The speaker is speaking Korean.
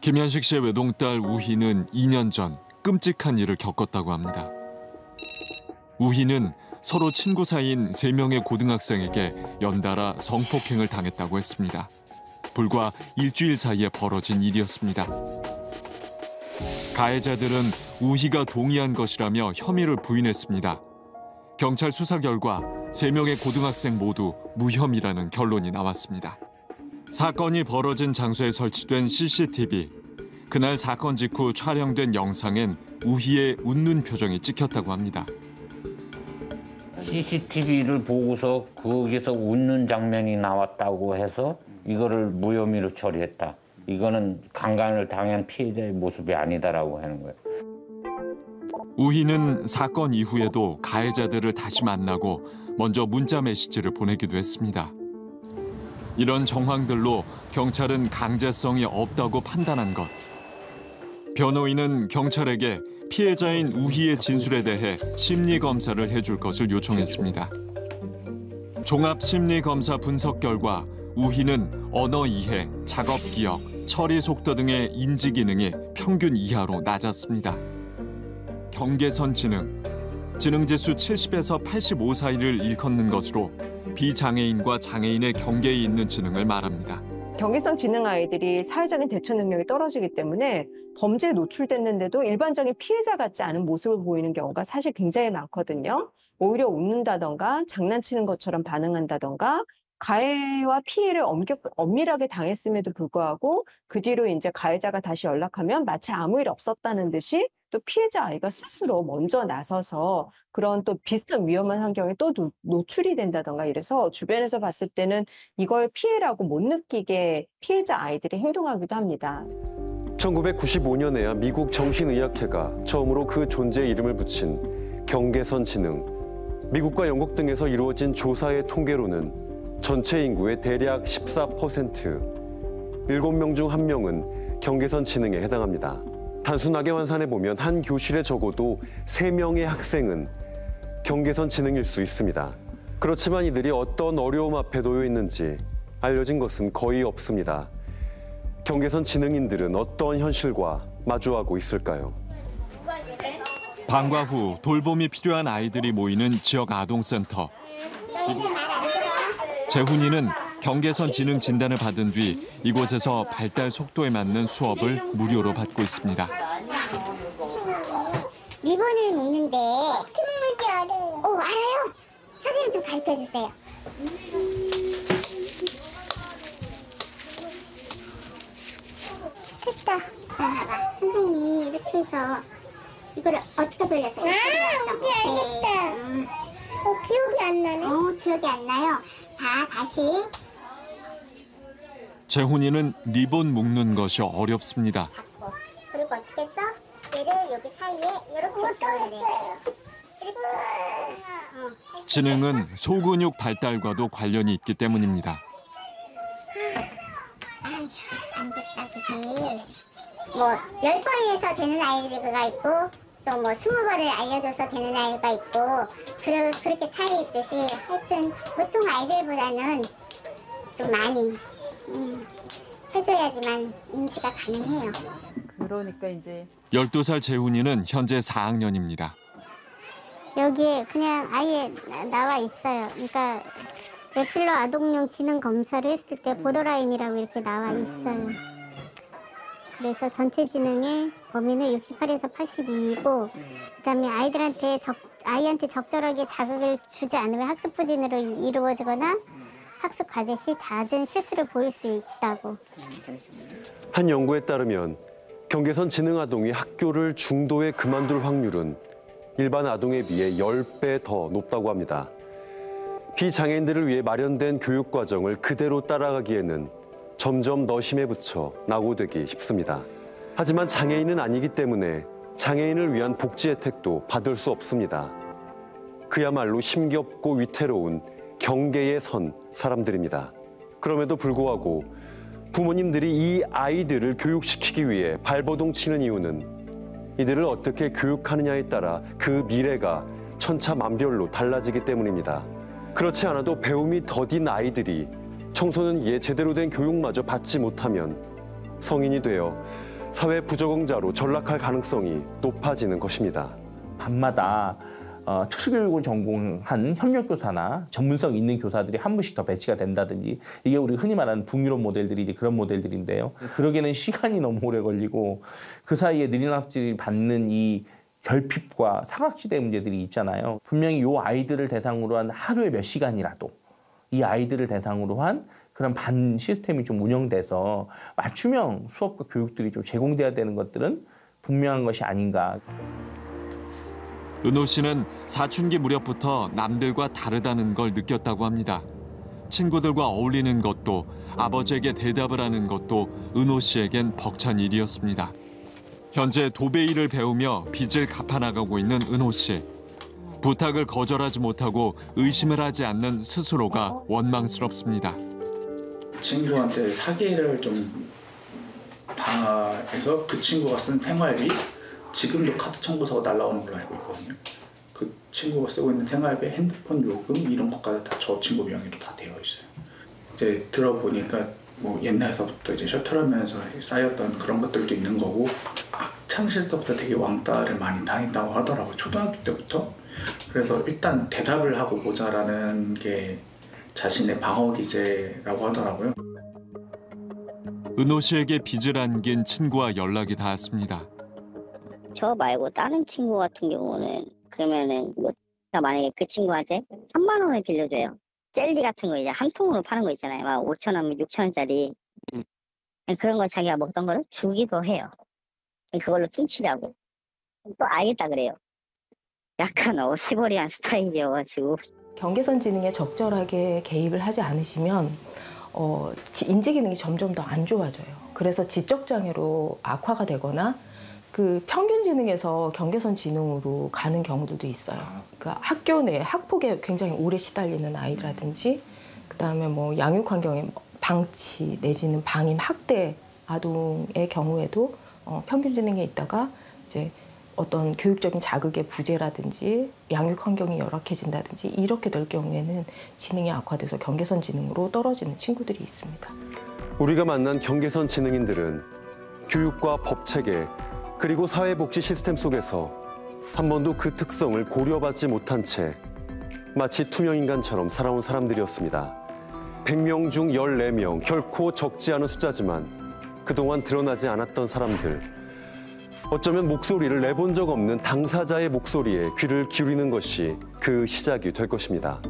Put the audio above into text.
김현식 씨의 외동딸 우희는 2년 전 끔찍한 일을 겪었다고 합니다. 우희는 서로 친구 사이인 3명의 고등학생에게 연달아 성폭행을 당했다고 했습니다. 불과 일주일 사이에 벌어진 일이었습니다. 가해자들은 우희가 동의한 것이라며 혐의를 부인했습니다. 경찰 수사 결과 3명의 고등학생 모두 무혐의라는 결론이 나왔습니다. 사건이 벌어진 장소에 설치된 CCTV. 그날 사건 직후 촬영된 영상엔 우희의 웃는 표정이 찍혔다고 합니다. CCTV를 보고서 거기서 웃는 장면이 나왔다고 해서 이거를 무혐의로 처리했다. 이거는 강간을 당한 피해자의 모습이 아니다라고 하는 거예요. 우희는 사건 이후에도 가해자들을 다시 만나고 먼저 문자 메시지를 보내기도 했습니다. 이런 정황들로 경찰은 강제성이 없다고 판단한 것. 변호인은 경찰에게 피해자인 우희의 진술에 대해 심리검사를 해줄 것을 요청했습니다. 종합심리검사 분석 결과 우희는 언어 이해, 작업 기억, 처리 속도 등의 인지 기능이 평균 이하로 낮았습니다. 경계선 지능, 지능지수 70에서 85 사이를 일컫는 것으로 비장애인과 장애인의 경계에 있는 지능을 말합니다. 경계성 지능 아이들이 사회적인 대처 능력이 떨어지기 때문에 범죄에 노출됐는데도 일반적인 피해자 같지 않은 모습을 보이는 경우가 사실 굉장히 많거든요. 오히려 웃는다던가 장난치는 것처럼 반응한다던가 가해와 피해를 엄밀하게 당했음에도 불구하고 그 뒤로 이제 가해자가 다시 연락하면 마치 아무 일 없었다는 듯이 또 피해자 아이가 스스로 먼저 나서서 그런 또 비슷한 위험한 환경에 또 노출이 된다던가 이래서 주변에서 봤을 때는 이걸 피해라고 못 느끼게 피해자 아이들이 행동하기도 합니다. 1995년에야 미국 정신의학회가 처음으로 그 존재의 이름을 붙인 경계선 지능. 미국과 영국 등에서 이루어진 조사의 통계로는 전체 인구의 대략 14%, 7명 중 1명은 경계선 지능에 해당합니다. 단순하게 환산해보면 한 교실에 적어도 3명의 학생은 경계선 지능일 수 있습니다. 그렇지만 이들이 어떤 어려움 앞에 놓여 있는지 알려진 것은 거의 없습니다. 경계선 지능인들은 어떤 현실과 마주하고 있을까요? 방과 후 돌봄이 필요한 아이들이 모이는 지역 아동센터. 재훈이는 경계선 지능 진단을 받은 뒤 이곳에서 발달 속도에 맞는 수업을 무료로 받고 있습니다. 리본을 묶는데 어떻게 묶는지 알아요. 알아요? 선생님 좀 가르쳐 주세요. 됐다. 자, 봐봐. 선생님이 이렇게 해서 이거를 어떻게 돌려서 이렇게 돌렸어. 알겠다. 기억이 안 나네. 기억이 안 나요. 다시. 재훈이는 리본 묶는 것이 어렵습니다. 잡고. 그리고 어떻게 써? 얘를 여기 사이에 이렇게 넣어야 돼. 지능은 소근육 발달과도 관련이 있기 때문입니다. 안 됐다, 그게. 10번 해서 되는 아이가 있고 또 20번을 알려줘서 되는 아이가 있고 그렇게 차이 있듯이 하여튼 보통 아이들보다는 좀 많이 해줘야지만 인지가 가능해요. 그러니까 이제 12살 재훈이는 현재 4학년입니다. 여기에 그냥 아예 나와 있어요. 그러니까 웹슬러 아동용 지능 검사를 했을 때 보더라인이라고 이렇게 나와 있어요. 그래서 전체 지능의 범위는 68에서 82이고 그다음에 아이한테 적절하게 자극을 주지 않으면 학습 부진으로 이루어지거나 학습 과제 시 잦은 실수를 보일 수 있다고. 한 연구에 따르면 경계선 지능 아동이 학교를 중도에 그만둘 확률은 일반 아동에 비해 10배 더 높다고 합니다. 비장애인들을 위해 마련된 교육 과정을 그대로 따라가기에는 점점 너심에 붙여 낙오되기 쉽습니다. 하지만 장애인은 아니기 때문에 장애인을 위한 복지 혜택도 받을 수 없습니다. 그야말로 힘겹고 위태로운 경계에 선 사람들입니다. 그럼에도 불구하고 부모님들이 이 아이들을 교육시키기 위해 발버둥 치는 이유는 이들을 어떻게 교육하느냐에 따라 그 미래가 천차만별로 달라지기 때문입니다. 그렇지 않아도 배움이 더딘 아이들이 청소년기에 제대로 된 교육마저 받지 못하면 성인이 되어 사회 부적응자로 전락할 가능성이 높아지는 것입니다. 밤마다 특수교육을 전공한 협력교사나 전문성 있는 교사들이 한 분씩 더 배치가 된다든지 이게 우리 흔히 말하는 북유럽 모델들이 이제 그런 모델들인데요. 그러기에는 시간이 너무 오래 걸리고 그 사이에 느린 학습을 받는 이 결핍과 사각지대 문제들이 있잖아요. 분명히 이 아이들을 대상으로 한 하루에 몇 시간이라도 이 아이들을 대상으로 한 그런 반 시스템이 좀 운영돼서 맞춤형 수업과 교육들이 좀 제공돼야 되는 것들은 분명한 것이 아닌가. 은호 씨는 사춘기 무렵부터 남들과 다르다는 걸 느꼈다고 합니다. 친구들과 어울리는 것도 아버지에게 대답을 하는 것도 은호 씨에겐 벅찬 일이었습니다. 현재 도배일을 배우며 빚을 갚아나가고 있는 은호 씨. 부탁을 거절하지 못하고 의심을 하지 않는 스스로가 원망스럽습니다. 친구한테 사기를 좀 당해서 그 친구가 쓴 생활비 지금도 카드 청구서가 날라오는 걸로 알고 있거든요. 그 친구가 쓰고 있는 생활비, 핸드폰 요금 이런 것까지 다 저 친구 명의로 다 되어 있어요. 이제 들어보니까 뭐 옛날서부터 이제 셔틀하면서 쌓였던 그런 것들도 있는 거고 학창시절 때부터 되게 왕따를 많이 당했다고 하더라고요. 초등학교 때부터. 그래서 일단 대답을 하고 보자라는 게 자신의 방어 기제라고 하더라고요. 은호 씨에게 빚을 안긴 친구와 연락이 닿았습니다. 저 말고 다른 친구 같은 경우는 그러면은 뭐 만약에 그 친구한테 3만 원을 빌려줘요. 젤리 같은 거 이제 한 통으로 파는 거 있잖아요. 막 5,000원, 6,000원짜리 그런 거 자기가 먹던 거를 주기도 해요. 그걸로 퉁치라고. 또 알겠다 그래요. 약간 어리버리한 스타일이어가지고. 경계선 지능에 적절하게 개입을 하지 않으시면 인지 기능이 점점 더 안 좋아져요. 그래서 지적 장애로 악화가 되거나 그 평균 지능에서 경계선 지능으로 가는 경우들도 있어요. 그러니까 학교 내 학폭에 굉장히 오래 시달리는 아이라든지 그다음에 뭐 양육 환경의 방치 내지는 방임 학대 아동의 경우에도 평균 지능에 있다가 이제 어떤 교육적인 자극의 부재라든지 양육 환경이 열악해진다든지 이렇게 될 경우에는 지능이 악화돼서 경계선 지능으로 떨어지는 친구들이 있습니다. 우리가 만난 경계선 지능인들은 교육과 법체계 그리고 사회복지 시스템 속에서 한 번도 그 특성을 고려받지 못한 채 마치 투명인간처럼 살아온 사람들이었습니다. 100명 중 14명, 결코 적지 않은 숫자지만 그동안 드러나지 않았던 사람들. 어쩌면 목소리를 내본 적 없는 당사자의 목소리에 귀를 기울이는 것이 그 시작이 될 것입니다.